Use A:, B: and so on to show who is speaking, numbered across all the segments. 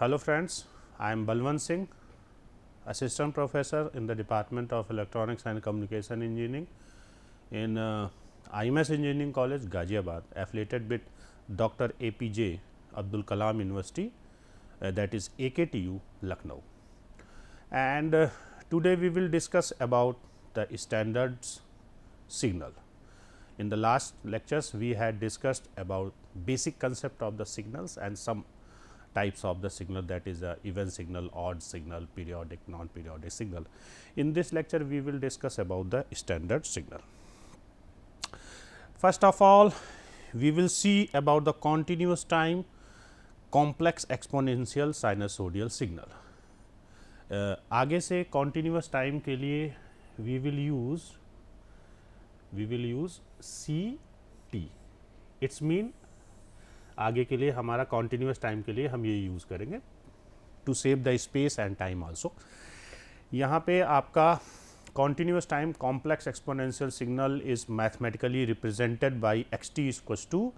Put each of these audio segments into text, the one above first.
A: Hello friends, I am Balwant Singh, Assistant Professor in the Department of Electronics and Communication Engineering in IMS Engineering College, Ghaziabad, affiliated with Dr. APJ Abdul Kalam University, that is AKTU, Lucknow. And today we will discuss about the standards signal. In the last lectures, we had discussed about basic concept of the signals and some types of the signal, that is even signal, odd signal, periodic, non-periodic signal. In this lecture, we will discuss about the standard signal. First of all, we will see about the continuous time complex exponential sinusoidal signal. आगे से continuous time के लिए we will use CT. It's mean आगे के लिए हमारा continuous time के लिए हम ये यूज़ करेंगे to save the space and time also. यहाँ पे आपका continuous time complex exponential signal is mathematically represented by xt equals to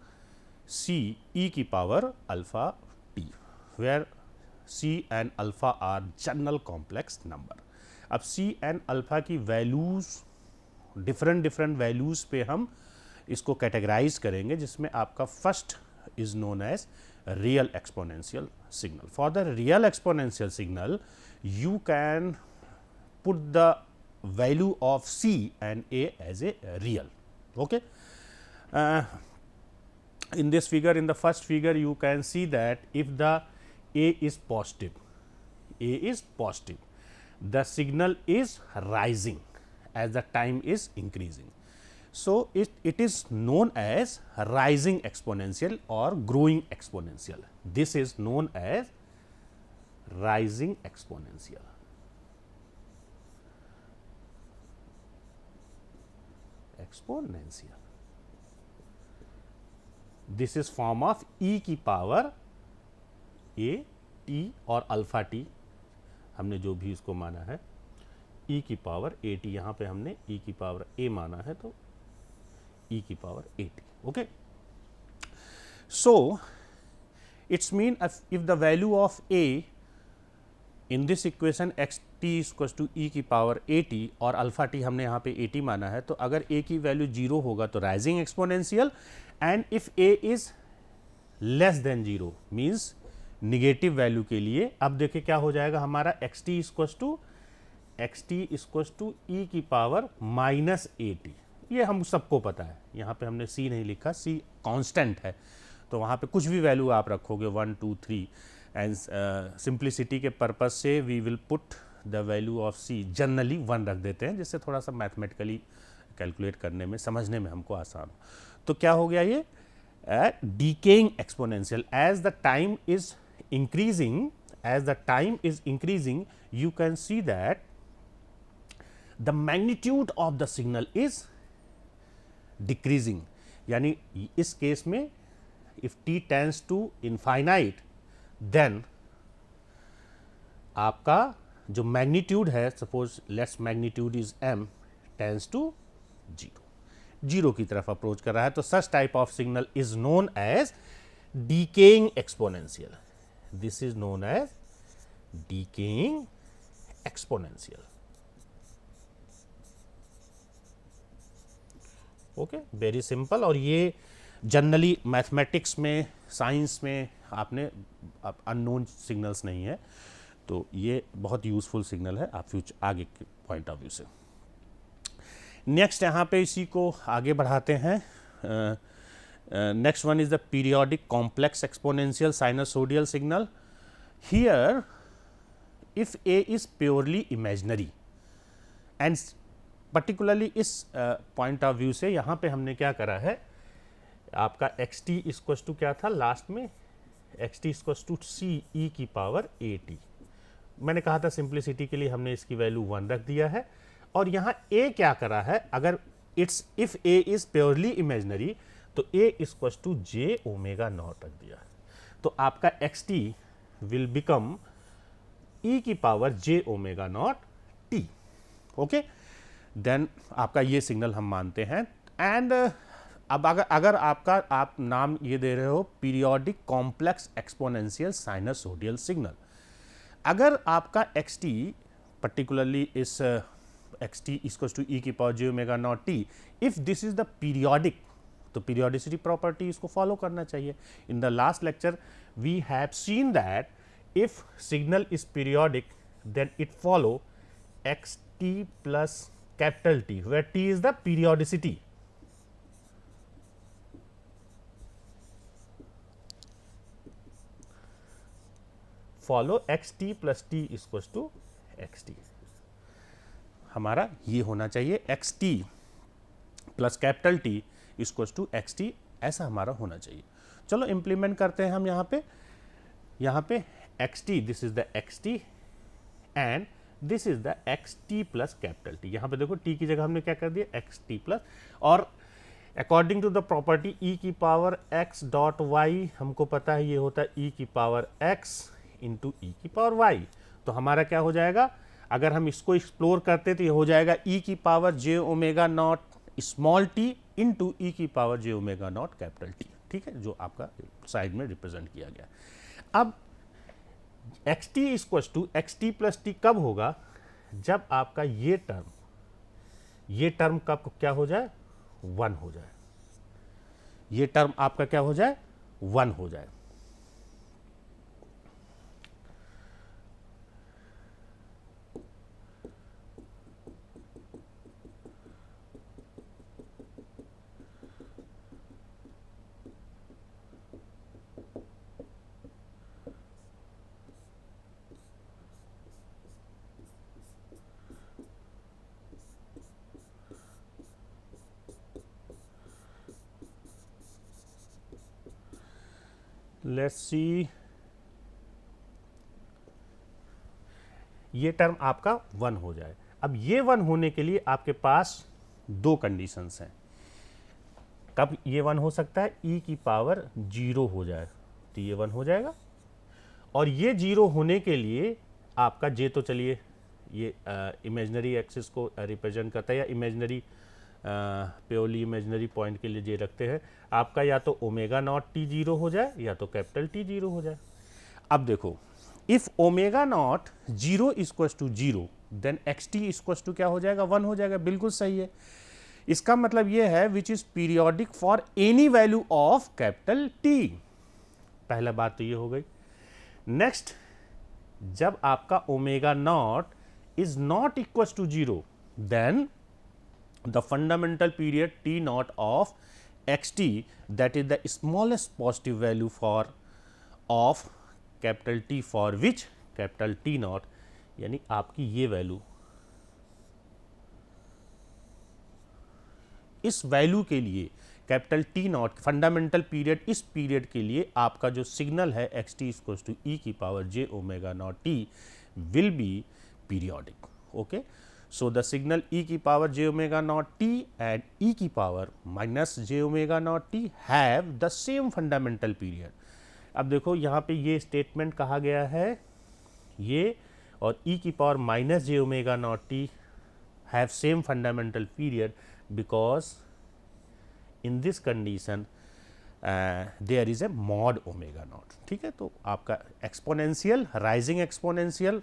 A: c e की power alpha t, where c and alpha are general complex number. अब c and alpha की values different values पे हम इसको categorise करेंगे, जिसमें आपका first is known as real exponential signal. For the real exponential signal, you can put the value of c and a as a real. Okay. In this figure, in the first figure, you can see that if the a is positive, the signal is rising as the time is increasing. So, it is known as rising exponential or growing exponential. This is known as rising exponential. This is form of e की power a t और alpha t, हमने जो भी इसको माना है e की power a t, यहाँ पे हमने e की पावर a माना है तो e की power 80. Okay. So, it's mean if the value of a in this equation x t is equals to e की पावर 80 और अल्फा t हमने यहाँ पे 80 माना है, तो अगर a की वैल्यू 0 होगा तो rising exponential, and if a is less than 0 means negative value के लिए अब देखिए क्या हो जाएगा हमारा x t equals to e की पावर माइनस 80. ये हम सबको पता है, यहाँ पे हमने c नहीं लिखा, c कांस्टेंट है, तो वहाँ पे कुछ भी वैल्यू आप रखोगे 1 2 3, एंड सिंप्लिसिटी के पर्पज से we will put the value of c generally 1 रख देते हैं, जिससे थोड़ा सा मैथमेटिकली कैलकुलेट करने में समझने में हमको आसान हो. तो क्या हो गया ये decaying exponential. As the time is increasing you can see that the magnitude of the signal is decreasing. यानी इस केस में if t tends to infinite, then आपका जो मैग्नीट्यूड है, suppose let's magnitude is m, tends to 0 की तरफ approach कर रहा है, तो such type of signal is known as decaying exponential. This is known as decaying exponential. Okay, very simple. और ये जनरली मैथमेटिक्स में, साइंस में आपने अननोन सिग्नल्स नहीं है, तो ये बहुत यूजफुल सिग्नल है आप फ्यूचर आगे के पॉइंट ऑफ व्यू से. नेक्स्ट यहाँ पे इसी को आगे बढ़ाते हैं. Next one is the periodic complex exponential sinusoidal signal. Here if a is purely imaginary, and particularly इस पॉइंट ऑफ व्यू से यहाँ पे हमने क्या करा है, आपका एक्स टी इक्वल्स टू क्या था लास्ट में, x t equals to C e की पावर 80. मैंने कहा था सिंप्लिसिटी के लिए हमने इसकी वैल्यू 1 रख दिया है, और यहाँ ए क्या करा है, अगर if a is purely imaginary तो a equals to j omega naught रख दिया, तो आपका x t will become e की power j omega naught t. Okay, then आपका ये सिग्नल हम मानते हैं. एंड अब अगर आपका आप नाम ये दे रहे हो periodic complex exponential sinusoidal signal, अगर आपका एक्स टी पर्टिकुलरली इस x t equals to e की power j omega naught t, if this is the periodic, तो पीरियोडिसिटी प्रॉपर्टी इसको फॉलो करना चाहिए. In the last lecture we have seen that if signal is periodic then it follow x t plus capital T, where T is the periodicity. Follow x t plus T is equals to x t. हमारा ये होना चाहिए x t plus capital T is equals to x t, ऐसा हमारा होना चाहिए. चलो implement करते हैं हम यहाँ पे xt, this is the xt and this is the xt plus capital T. यहाँ पे देखो t की जगह हमने क्या कर दिया xt प्लस, और according to the property e की पावर x डॉट y, हमको पता है ये होता है e की पावर x इंटू e की पावर y. तो हमारा क्या हो जाएगा, अगर हम इसको एक्सप्लोर करते तो ये हो जाएगा e की power j omega not small t into e की power j omega not capital T. ठीक है, जो आपका साइड में रिप्रेजेंट किया गया. अब x t equals to x t plus t कब होगा, जब आपका ये टर्म कब क्या हो जाए 1 हो जाए, ये टर्म आपका क्या हो जाए 1 हो जाए. लेट्स सी, ये टर्म आपका 1 हो जाए. अब ये 1 होने के लिए आपके पास 2 कंडीशंस हैं. कब ये 1 हो सकता है, e की पावर 0 हो जाए तो ये 1 हो जाएगा, और ये 0 होने के लिए आपका j, तो चलिए ये इमेजनरी एक्सिस को रिप्रेजेंट करता है, या इमेजनरी प्योरली इमेजनरी पॉइंट के लिए जे रखते हैं. आपका या तो ओमेगा नॉट टी 0 हो जाए या तो कैपिटल T 0 हो जाए. अब देखो, if omega naught 0 equals to 0 then x t equals to क्या हो जाएगा 1 हो जाएगा. बिल्कुल सही है. इसका मतलब ये है which is periodic for any value of capital T. पहला बात तो ये हो गई. नेक्स्ट, जब आपका omega naught is not equals to 0 देन the fundamental period t naught of xt, that is the smallest positive value for of capital T for which capital T naught, यानी आपकी ये वैल्यू, इस वैल्यू के लिए capital T not fundamental period, इस period के लिए आपका जो सिग्नल है x t equals to e की power j omega not t will be periodic. Okay, so the signal e की power j omega naught t and e की power minus j omega naught t have the same fundamental period. अब देखो यहाँ पे ये statement कहा गया है, ये और e की power minus j omega naught t have same fundamental period because in this condition there is a mod omega naught. ठीक है, तो आपका एक्सपोनेंशियल, राइजिंग एक्सपोनेंशियल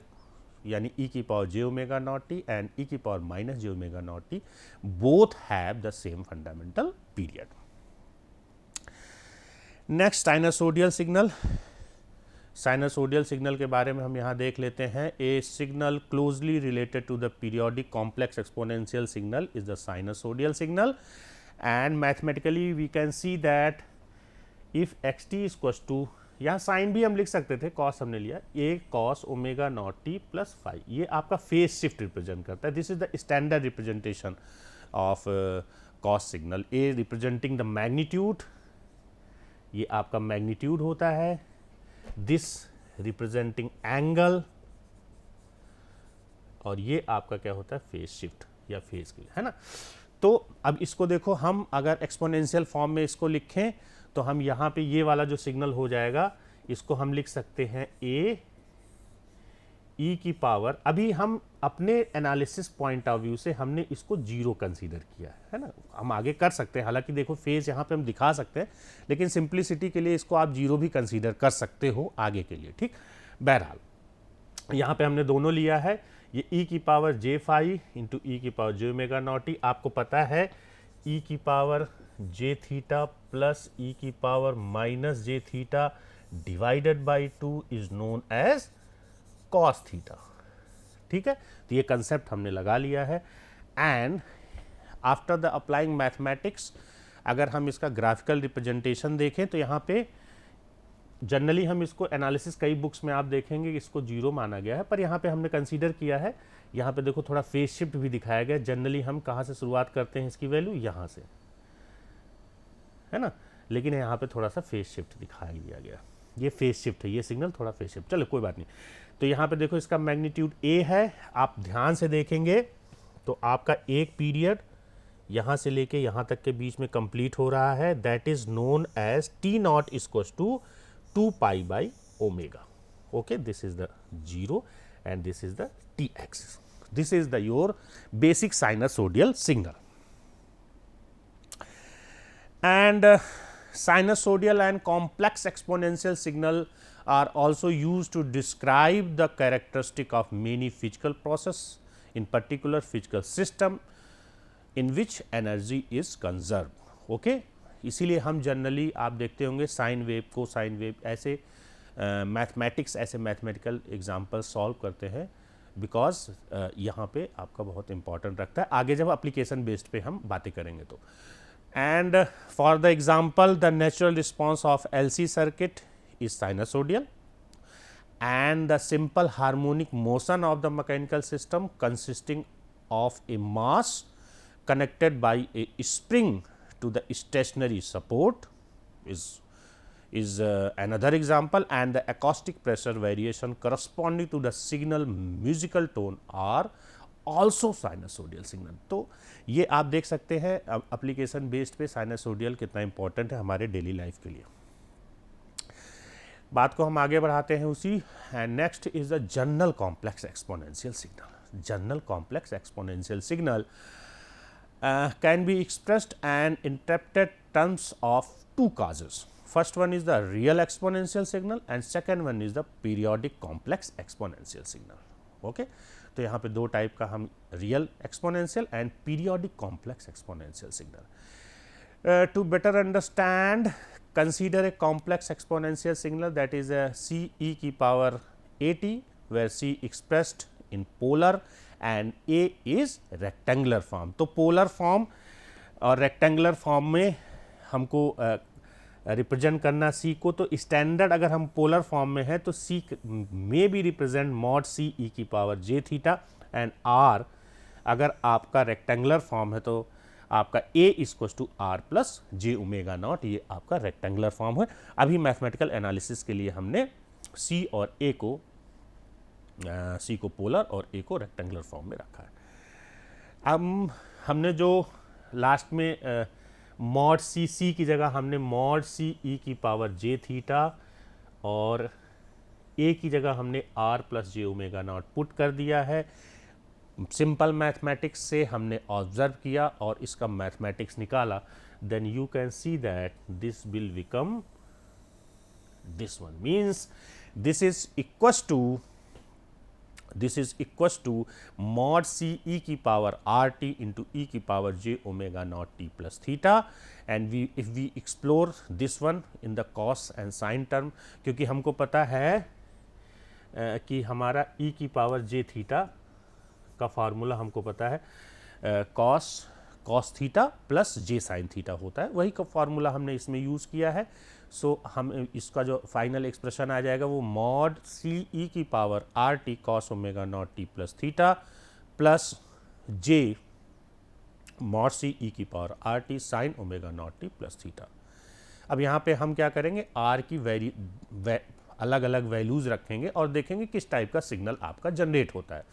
A: यानी e की power j omega naught t and e की power minus j omega naught t both have the same fundamental period. Next, sinusoidal signal. Sinusoidal signal के बारे में हम यहाँ देख लेते हैं. A signal closely related to the periodic complex exponential signal is the sinusoidal signal, and mathematically we can see that if x t equals to, यहाँ sign भी हम लिख सकते थे, कॉस हमने लिया, a cos omega naught t plus five, ये आपका फेज शिफ्ट रिप्रेजेंट करता है. This is the standard representation of cos signal. A representing the magnitude, ये आपका मैग्नीट्यूड होता है. दिस रिप्रेजेंटिंग एंगल, और ये आपका क्या होता है फेज शिफ्ट या फेज के लिए, है ना. तो अब इसको देखो, हम अगर एक्सपोनेंशियल फॉर्म में इसको लिखें तो हम यहाँ पे ये वाला जो सिग्नल हो जाएगा, इसको हम लिख सकते हैं a ई की पावर, अभी हम अपने एनालिसिस पॉइंट ऑफ व्यू से हमने इसको जीरो कंसीडर किया है ना, हम आगे कर सकते हैं, हालांकि देखो फेज यहाँ पे हम दिखा सकते हैं, लेकिन सिंप्लिसिटी के लिए इसको आप जीरो भी कंसीडर कर सकते हो आगे के लिए, ठीक। बहरहाल यहाँ पे हमने दोनों लिया है, ये ई की power j phi into e की power j omega naught t, आपको पता है ई की power j theta plus e की power minus j theta divided by 2 is known as cos theta, ठीक है। तो ये कंसेप्ट हमने लगा लिया है। And after the applying mathematics, अगर हम इसका ग्राफिकल रिप्रेजेंटेशन देखें तो यहाँ पे जनरली हम इसको एनालिसिस कई बुक्स में आप देखेंगे इसको जीरो माना गया है, पर यहाँ पे हमने कंसीडर किया है, यहाँ पे देखो थोड़ा फेज शिफ्ट भी दिखाया गया। जनरली हम कहाँ से शुरुआत करते हैं इसकी वैल्यू, यहाँ से, है ना, लेकिन यहाँ पे थोड़ा सा फेज शिफ्ट दिखाया दिया गया, ये फेज शिफ्ट है, ये सिग्नल थोड़ा फेज शिफ्ट, चलो कोई बात नहीं। तो यहाँ पे देखो इसका मैग्नीट्यूड ए है, आप ध्यान से देखेंगे तो आपका एक पीरियड यहाँ से लेके यहाँ तक के बीच में कंप्लीट हो रहा है, that is known as t naught equals to 2 pi by omega, okay, this is the zero and this is the t axis, this is the your basic sinusoidal signal. And sinusoidal and complex exponential signal are also used to describe the characteristic of many physical process, in particular physical system in which energy is conserved, okay। इसीलिए हम generally आप देखते होंगे sine wave को sine wave ऐसे mathematics ऐसे mathematical example solve करते हैं, बिकॉज यहाँ पे आपका बहुत इंपॉर्टेंट रखता है, आगे जब एप्लीकेशन बेस्ड पे हम बातें करेंगे तो। And for the example, the natural response of LC circuit is sinusoidal, and the simple harmonic motion of the mechanical system consisting of a mass connected by a spring to the stationary support is another example, and the acoustic pressure variation corresponding to the signal musical tone are also sinusoidal signal. तो ये आप देख सकते हैं application based पे साइनसोडियल कितना important है हमारे डेली लाइफ के लिए। बात को हम आगे बढ़ाते हैं उसी, and next is the general complex exponential signal. General complex exponential signal can be expressed and interpreted terms of two causes. First one is the real exponential signal and second one is the periodic complex exponential signal, okay। तो यहाँ पे दो type का हम real exponential and periodic complex exponential signal. To better understand, consider a complex exponential signal that is c e की power a t, where c expressed in polar and a is rectangular form. तो polar form और rectangular form में हमको represent करना सी को, तो standard अगर हम पोलर फॉर्म में है तो सी में be represent mod c e की power j theta, and r अगर आपका रेक्टेंगुलर फॉर्म है तो आपका a equals to r plus j omega naught, ये आपका रेक्टेंगुलर फॉर्म है। अभी मैथमेटिकल एनालिसिस के लिए हमने सी और ए को सी को पोलर और ए को रेक्टेंगुलर फॉर्म में रखा है। अब हमने जो लास्ट में मॉड सी सी की जगह हमने मॉड सी ई की पावर जे थीटा और ए की जगह हमने r plus j omega naught put कर दिया है। सिंपल मैथमेटिक्स से हमने ऑब्जर्व किया और इसका मैथमेटिक्स निकाला, then you can see that this will become this one, means this is equals to mod c e की पावर r t into e की power j omega naught t plus theta, and if we explore this one in the cos and sin term, क्योंकि हमको पता है कि हमारा e की पावर j थीटा का फार्मूला हमको पता है cos theta plus j sine theta होता है, वही का फार्मूला हमने इसमें यूज़ किया है। सो हम इसका जो फाइनल एक्सप्रेशन आ जाएगा वो मॉड सी ई की power r t cos omega naught t plus theta plus j mod c e की power r t sine omega naught t plus theta. अब यहाँ पे हम क्या करेंगे, आर की अलग अलग वैल्यूज़ रखेंगे और देखेंगे किस टाइप का सिग्नल आपका जनरेट होता है।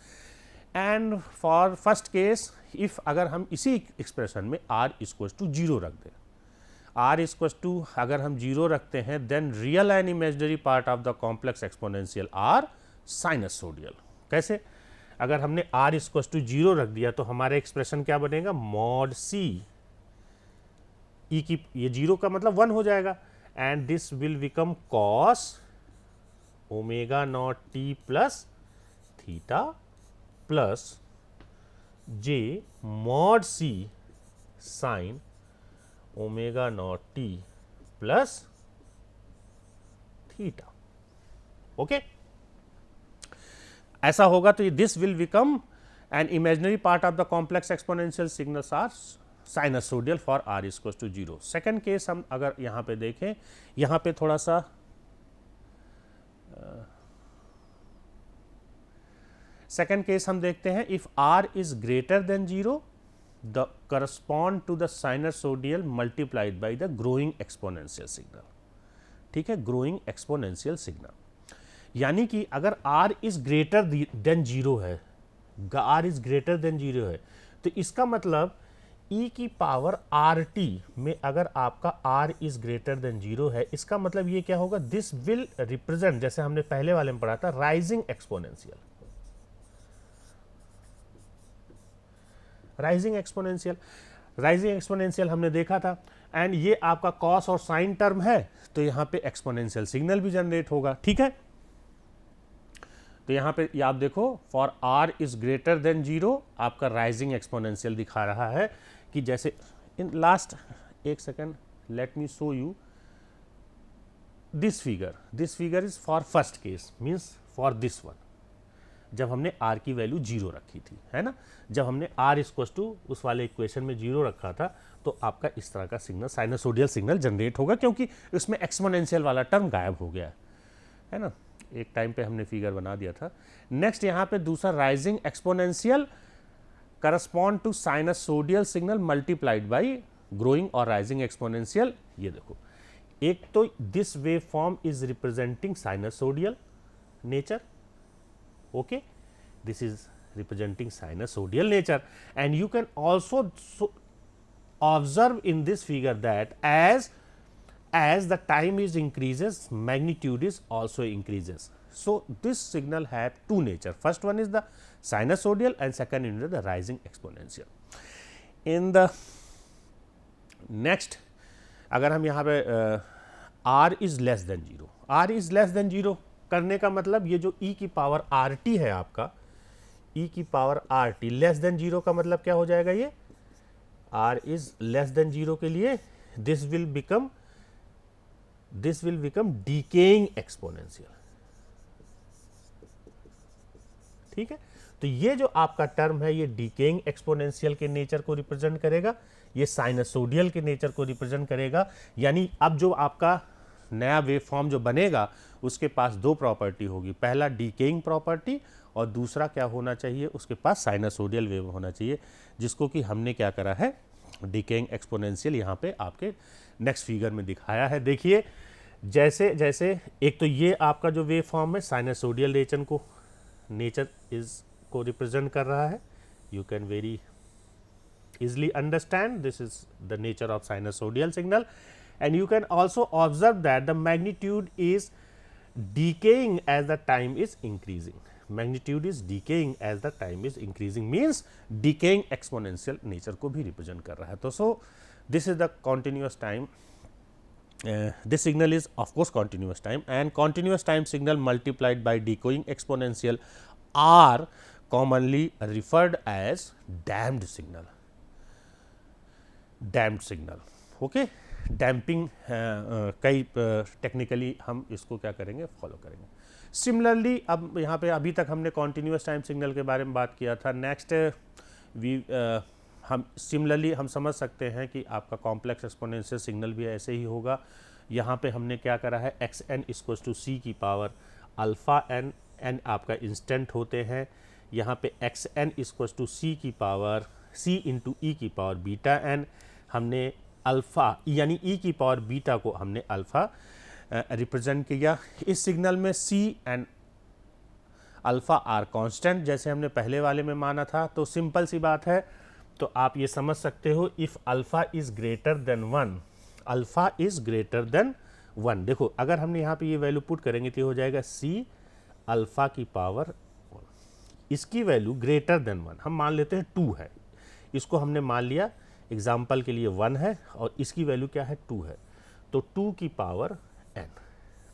A: And for first case, if अगर हम इसी एक्सप्रेशन में आर इक्वल्स टू जीरो रख दें, आर इक्वल्स टू अगर हम जीरो रखते हैं, then real and imaginary part of the complex exponential are sinusoidal. कैसे? अगर हमने r इक्वल टू 0 रख दिया तो हमारा एक्सप्रेशन क्या बनेगा, मॉड c e की, ये 0 का मतलब 1 हो जाएगा, and this will become cos omega naught t plus theta plus j mod c sine omega naught t plus theta. Okay, ऐसा होगा तो this will become an imaginary part of the complex exponential signals are sinusoidal for r equal to 0। Second case हम अगर यहाँ पे देखें, यहाँ पे थोड़ा सा सेकेंड केस हम देखते हैं, if r is greater than 0 the correspond to the sinusoidal multiplied by the growing exponential signal. ठीक है, ग्रोइंग एक्सपोनेंशियल सिग्नल, यानी कि अगर r इज ग्रेटर देन 0 है, r इज ग्रेटर देन 0 है, तो इसका मतलब e की पावर rt में अगर आपका r इज ग्रेटर देन 0 है, इसका मतलब ये क्या होगा, दिस विल रिप्रेजेंट, जैसे हमने पहले वाले में पढ़ा था, rising exponential, rising exponential, rising exponential हमने देखा था, एंड ये आपका कॉस और साइन टर्म है, तो यहाँ पे एक्सपोनेंशियल सिग्नल भी जनरेट होगा। ठीक है, तो यहाँ पे आप देखो, for r is greater than 0 आपका राइजिंग एक्सपोनेंशियल दिखा रहा है कि जैसे इन लास्ट, एक second, let me show you this figure is for first case, means for this one, जब हमने r की वैल्यू 0 रखी थी, है ना, जब हमने r इक्वल टू उस वाले इक्वेशन में 0 रखा था, तो आपका इस तरह का सिग्नल, साइनसोडियल सिग्नल जनरेट होगा, क्योंकि उसमें एक्सपोनेंशियल वाला टर्म गायब हो गया है ना, एक टाइम पे हमने फिगर बना दिया था। नेक्स्ट यहाँ पे दूसरा, rising exponential correspond to sinusoidal signal multiplied by growing और राइजिंग एक्सपोनेंशियल। ये देखो, एक तो this wave form is representing sinusoidal nature, okay, this is representing sinusoidal nature, and you can also observe in this figure that as the time is increases, magnitude is also increases. So this signal have two nature, first one is the sinusoidal and second is the rising exponential. In the next, अगर हम यहाँ पे r is less than 0, r is less than 0 करने का मतलब, ये जो e की पावर rt है आपका, e की पावर rt लेस देन 0 का मतलब क्या हो जाएगा, ये r इज लेस देन 0 के लिए this will become decaying exponential. ठीक है, तो ये जो आपका टर्म है, ये डीकेइंग एक्सपोनेंशियल के नेचर को रिप्रेजेंट करेगा, ये साइनसोडियल के नेचर को रिप्रेजेंट करेगा। यानी अब जो आपका नया वेव फॉर्म जो बनेगा, उसके पास दो प्रॉपर्टी होगी, पहला डीकेइंग प्रॉपर्टी और दूसरा क्या होना चाहिए, उसके पास साइनसोडियल वेव होना चाहिए, जिसको कि हमने क्या करा है, डीकेइंग एक्सपोनेंशियल यहाँ पे आपके नेक्स्ट फिगर में दिखाया है। देखिए, जैसे जैसे एक तो ये आपका जो वेव फॉर्म है साइनसोडियल नेचर को रिप्रेजेंट कर रहा है, you can very easily understand this is the nature of sinusoidal signal, and you can also observe that the magnitude is decaying as the time is increasing, magnitude is decaying as the time is increasing, means decaying exponential nature को भी represent कर रहा है। तो so this is the continuous time, this signal is of course continuous time, and continuous time signal multiplied by decaying exponential are commonly referred as damped signal, damped signal. Okay, damping कई technically हम इसको क्या करेंगे, follow करेंगे। Similarly अब यहाँ पे अभी तक हमने कॉन्टिन्यूस टाइम सिग्नल के बारे में बात किया था। नेक्स्ट हम सिमिलरली हम समझ सकते हैं कि आपका कॉम्प्लेक्स एक्सपोनेंशियल सिग्नल भी ऐसे ही होगा। यहाँ पे हमने क्या करा है, एक्स एन इक्वल्स टू सी की पावर अल्फ़ा एन, एन आपका इंस्टेंट होते हैं, यहाँ पे एक्स एन इक्वल्स टू सी की पावर सी इंटू ई की पावर बीटा एन, हमने अल्फ़ा यानी ई की पावर बीटा को हमने अल्फ़ा रिप्रेजेंट किया। इस सिग्नल में सी एंड अल्फ़ा आर कांस्टेंट, जैसे हमने पहले वाले में माना था। तो सिंपल सी बात है, तो आप ये समझ सकते हो, if alpha is greater than 1, alpha is greater than 1। देखो, अगर हमने यहाँ पे ये वैल्यू पुट करेंगे तो हो जाएगा सी अल्फ़ा की पावर, इसकी वैल्यू ग्रेटर देन 1, हम मान लेते हैं 2 है, इसको हमने मान लिया एग्जाम्पल के लिए 1 है और इसकी वैल्यू क्या है 2 है, तो 2 की पावर n,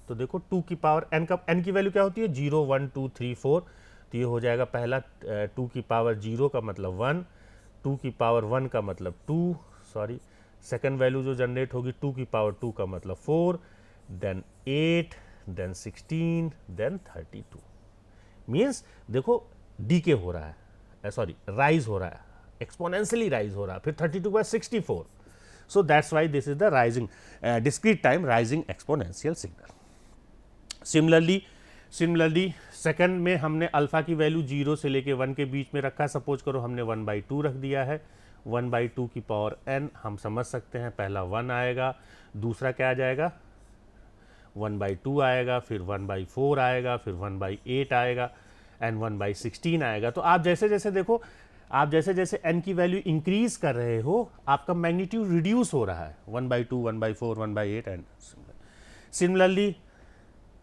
A: तो देखो 2 की पावर n का n की वैल्यू क्या होती है 0 1 2 3 4, तो ये हो जाएगा पहला 2 की पावर 0 का मतलब 1, 2 की पावर 1 का मतलब 2, सॉरी सेकंड वैल्यू जो जनरेट होगी 2 की पावर 2 का मतलब 4, देन 8, देन 16, देन 32, मीन्स देखो डीके हो रहा है, सॉरी राइज हो रहा है, एक्सपोनेंशियली राइज हो रहा है, फिर 32 by 64, so that's why this is the rising discrete time rising exponential signal. Similarly second में हमने अल्फा की वैल्यू 0 से लेके 1 के बीच में रखा, सपोज करो हमने 1/2 रख दिया है, 1/2 की पावर n हम समझ सकते हैं पहला 1 आएगा, दूसरा क्या आ जाएगा 1/2 आएगा, फिर 1/4 आएगा, फिर 1/8 आएगा एंड 1/16 आएगा। तो आप जैसे जैसे देखो, आप जैसे जैसे n की वैल्यू इंक्रीज कर रहे हो आपका मैग्नीट्यूड रिड्यूस हो रहा है, 1/2, 1/4, 1/8 एंड सिमिलरली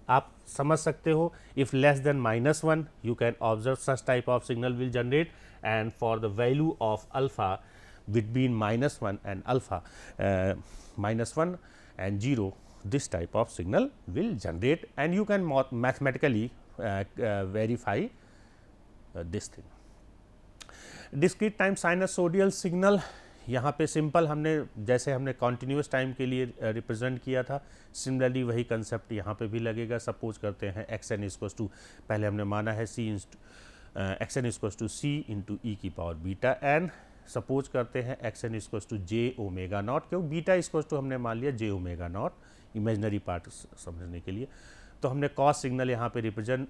A: आप समझ सकते हो if less than -1 you can observe such type of signal will generate and for the value of alpha between -1 and alpha -1 and 0 this type of signal will generate and you can mathematically verify this thing. Discrete time sinusoidal signal, यहाँ पे simple हमने जैसे हमने continuous time के लिए represent किया था, similarly वही कंसेप्ट यहाँ पे भी लगेगा। सपोज करते हैं एक्स एन इक्वल्स टू, पहले हमने माना है c x n equals to c into e की पावर बीटा एन, सपोज करते हैं x n equals to j omega naught, क्योंकि बीटा इक्वल्स टू हमने मान लिया j omega naught, imaginary part समझने के लिए, तो हमने कॉस सिग्नल यहाँ पे रिप्रेजेंट,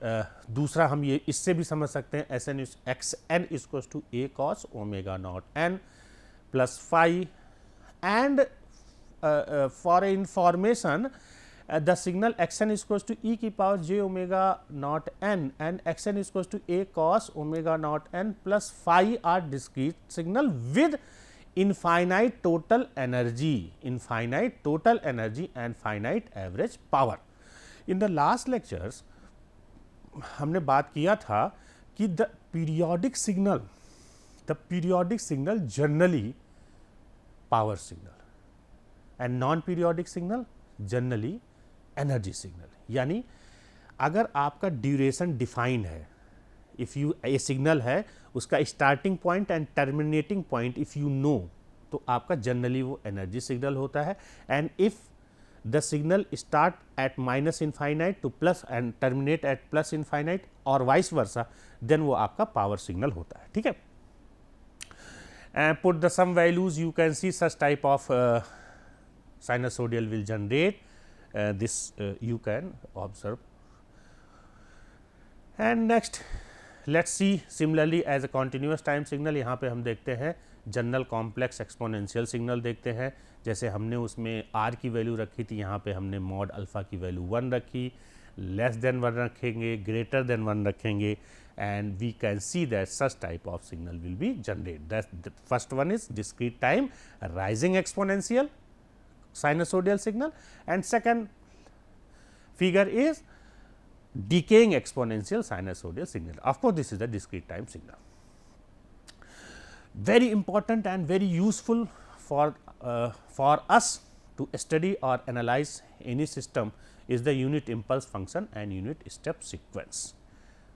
A: दूसरा हम ये इससे भी समझ सकते हैं as n x n equals to a cos omega naught n plus phi and for information the signal xn is equals to e की power j omega naught n and xn is equals to a cos omega naught n plus phi are discrete signal with infinite total energy and finite average power. In the last lectures हमने बात किया था कि the periodic signal generally power signal and non-periodic signal generally energy signal, यानी अगर आपका duration defined है, if you a signal है उसका starting point and terminating point if you know, तो आपका जनरली वो एनर्जी सिग्नल होता है। And if the signal start at minus infinite to plus and terminate at plus infinite और vice versa, then वो आपका पावर सिग्नल होता है। ठीक है, put the some values you can see such type of sinusoidal will generate, this you can observe. And next let's see similarly as a continuous time signal, यहाँ पे हम देखते हैं जनरल कॉम्प्लेक्स एक्सपोनेंशियल सिग्नल देखते हैं। जैसे हमने उसमें r की वैल्यू रखी थी, यहाँ पे हमने मॉड अल्फ़ा की वैल्यू 1 रखी, लेस देन 1 रखेंगे, ग्रेटर देन 1 रखेंगे, and we can see that such type of signal will be generated. That the first one is discrete time rising exponential sinusoidal signal and second figure is decaying exponential sinusoidal signal. Of course, this is the discrete time signal. Very important and very useful for us to study or analyze any system is the unit impulse function and unit step sequence.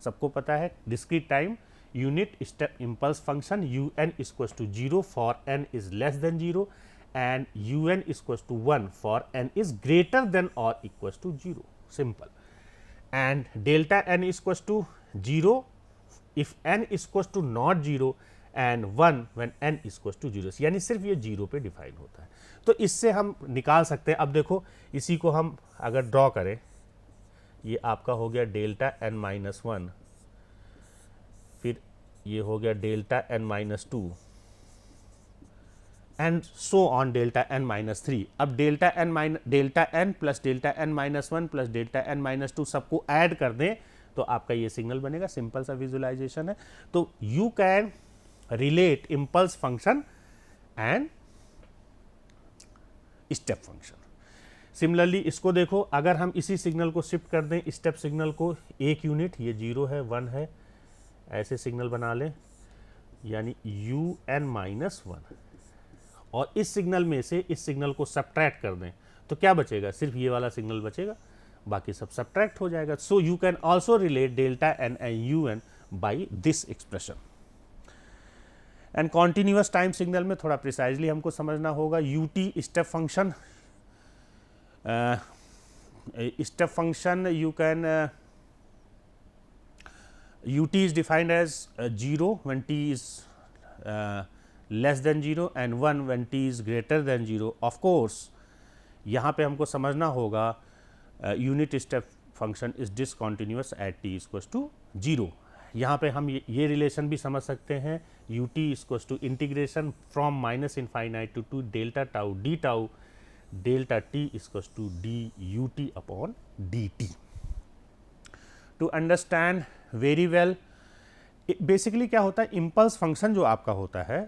A: सबको पता है discrete time unit step impulse function un is equals to 0 for n is less than 0 and un is equals to 1 for n is greater than or equals to 0, simple. And delta n is equals to 0 if n is equals to not 0 and 1 when n is equals to 0, यानी सिर्फ ये 0 पे define होता है। तो इससे हम निकाल सकते हैं। अब देखो इसी को हम अगर ड्रॉ करें, ये आपका हो गया डेल्टा n माइनस 1, फिर ये हो गया delta n minus 2 and so on delta n minus 3। अब delta n plus delta n minus 1 plus delta n minus 2 सबको ऐड कर दें तो आपका ये सिग्नल बनेगा। सिंपल सा विजुअलाइजेशन है। तो you can relate impulse function and step function. Similarly इसको देखो, अगर हम इसी सिग्नल को शिफ्ट कर दें स्टेप सिग्नल को 1 यूनिट, ये 0 है 1 है ऐसे सिग्नल बना लें, यानी UN-1, और इस सिग्नल में से इस सिग्नल को सब्ट्रैक्ट कर दें तो क्या बचेगा, सिर्फ ये वाला सिग्नल बचेगा, बाकी सब सब्ट्रैक्ट हो जाएगा. So you can also relate delta n and UN by this expression. And continuous time signal में थोड़ा प्रिसाइजली हमको समझना होगा. UT step function, step function you can UT is defined as 0 when t is less than 0 and 1 when t is greater than 0. Of course यहाँ पे हमको समझना होगा unit step function is discontinuous at t equals to 0. यहाँ पे हम ये relation भी समझ सकते हैं, ut equals to integration from minus infinite to delta tau d tau delta t equals to dut upon dt. To understand very well, basically क्या होता है, इम्पल्स फंक्शन जो आपका होता है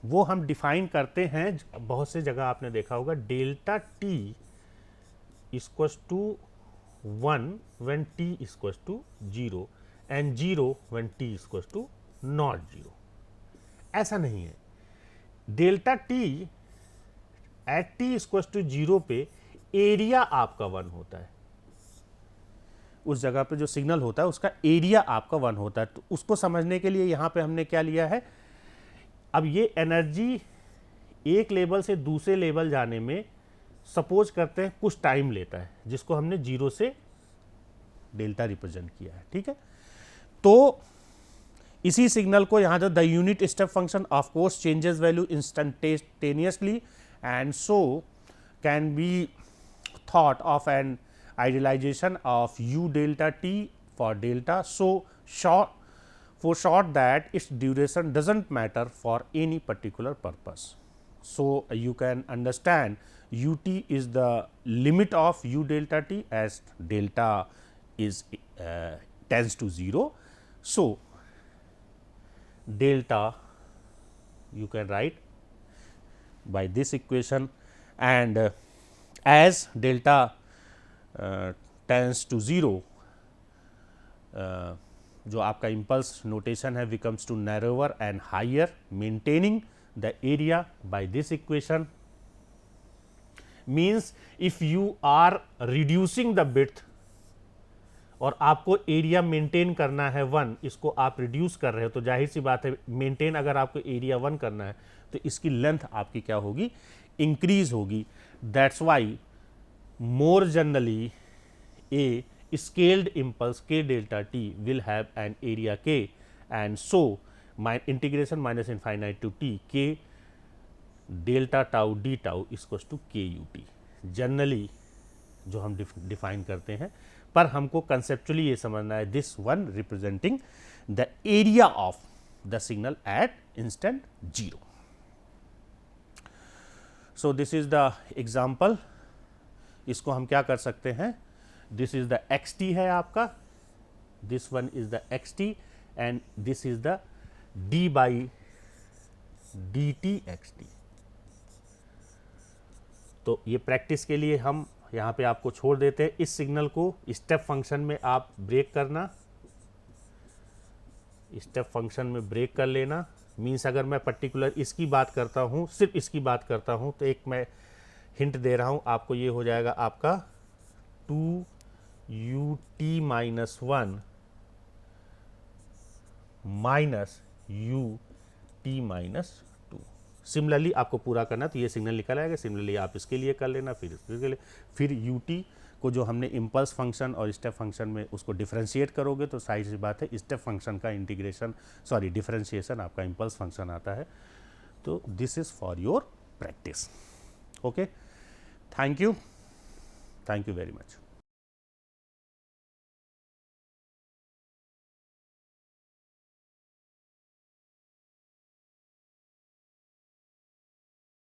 A: वो हम डिफाइन करते हैं, बहुत से जगह आपने देखा होगा, delta t equals to 1 when t equals to 0 and 0 when t equals to not 0. ऐसा नहीं है. Delta t at t equals to 0 पे एरिया आपका 1 होता है. उस जगह पे जो सिग्नल होता है उसका एरिया आपका 1 होता है. तो उसको समझने के लिए यहाँ पे हमने क्या लिया है, अब ये एनर्जी एक लेवल से दूसरे लेवल जाने में सपोज करते हैं कुछ टाइम लेता है, जिसको हमने 0 से डेल्टा रिप्रेजेंट किया है. ठीक है, तो इसी सिग्नल को यहाँ जो the unit step function of course changes value instantaneously and so can be thought of an idealization of u delta t for delta so short that its duration doesn't matter for any particular purpose. So you can understand ut is the limit of u delta t as delta is tends to 0. So delta you can write by this equation, and as delta tends to 0, जो आपका impulse notation है becomes to narrower and higher, maintaining the area by this equation. Means if you are reducing the width और आपको area maintain करना है 1, इसको आप reduce कर रहे हो, तो जाहिर सी बात है मेंटेन अगर आपको एरिया 1 करना है तो इसकी लेंथ आपकी क्या होगी, इंक्रीज होगी. That's why more generally a scaled impulse k delta t will have an area k, and so integration minus infinite to t k delta tau d tau equals to k ut generally जो हम define करते हैं. पर हमको conceptually ये समझना है, this one representing the area of the signal at instant 0. So this is the example. इसको हम क्या कर सकते हैं, दिस इज द xt है आपका, this one is the xt and this is the d by dt xt. तो ये प्रैक्टिस के लिए हम यहाँ पे आपको छोड़ देते हैं. इस सिग्नल को स्टेप फंक्शन में आप ब्रेक करना, स्टेप फंक्शन में ब्रेक कर लेना. मीन्स अगर मैं पर्टिकुलर इसकी बात करता हूँ, सिर्फ इसकी बात करता हूँ, तो एक मैं हिंट दे रहा हूँ आपको, ये हो जाएगा आपका 2ut minus 1 minus ut minus 2. Similarly आपको पूरा करना, तो ये सिग्नल निकल आएगा. सिमिलरली आप इसके लिए कर लेना, फिर इसके लिए, फिर ut को जो हमने इम्पल्स फंक्शन और स्टेप फंक्शन में उसको डिफरेंशिएट करोगे तो सारी सी बात है, स्टेप फंक्शन का इंटीग्रेशन डिफरेंशिएशन आपका इम्पल्स फंक्शन आता है. तो this is for your practice. Okay, thank you very much.